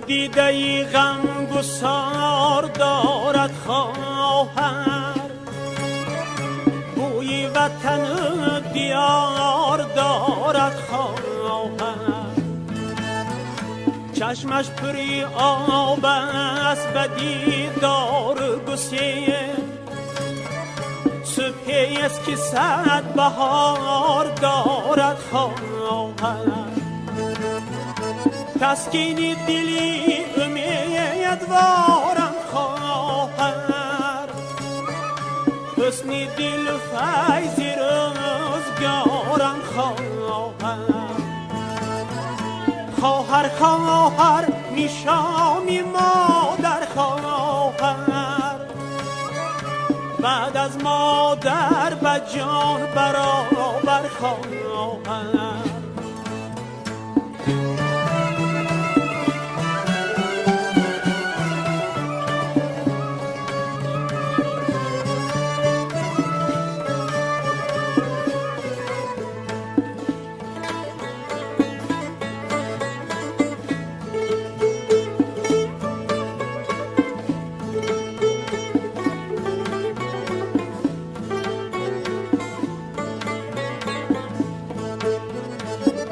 دیده غمگسار دارد خواهر، بوی وطن دیار دارد خواهر. چشمش پری آب است به دیدار گسیه، صبحی است که صد بهار دارد خواهر. تسکین دلی امیدوارم خواهر، حسن دل فیض روزگارم خواهر. خواهر خواهر نشانی مادر خواهر، بعد از مادر به جان برابر خواهر.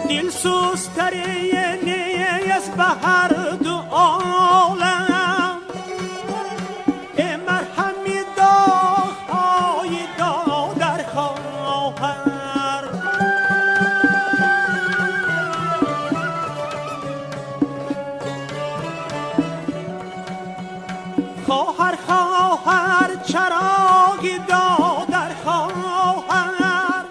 دل سوزتری نیست به هر دو عالم، ای مرهمی داغ‌های دادر خواهر. خواهر خواهر چراغی دادر خواهر،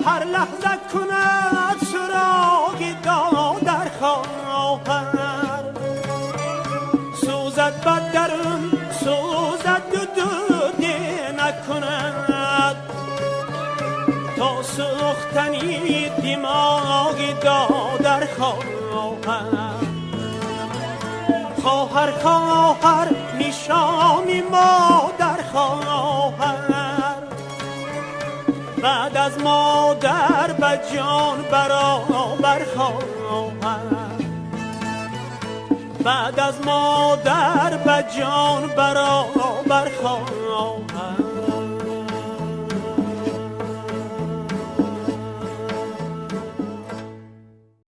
هر لحظه کند سراغی دادر خواهر. سوزد بد درون سوزد دودی نکند، تا سوختنی دماغی دادر خواهر. خواهر خواهر نشانی مادر خواهر، بعد از مادر به جان برابر خواهر. بعد از مادر به جان برابر خواهر.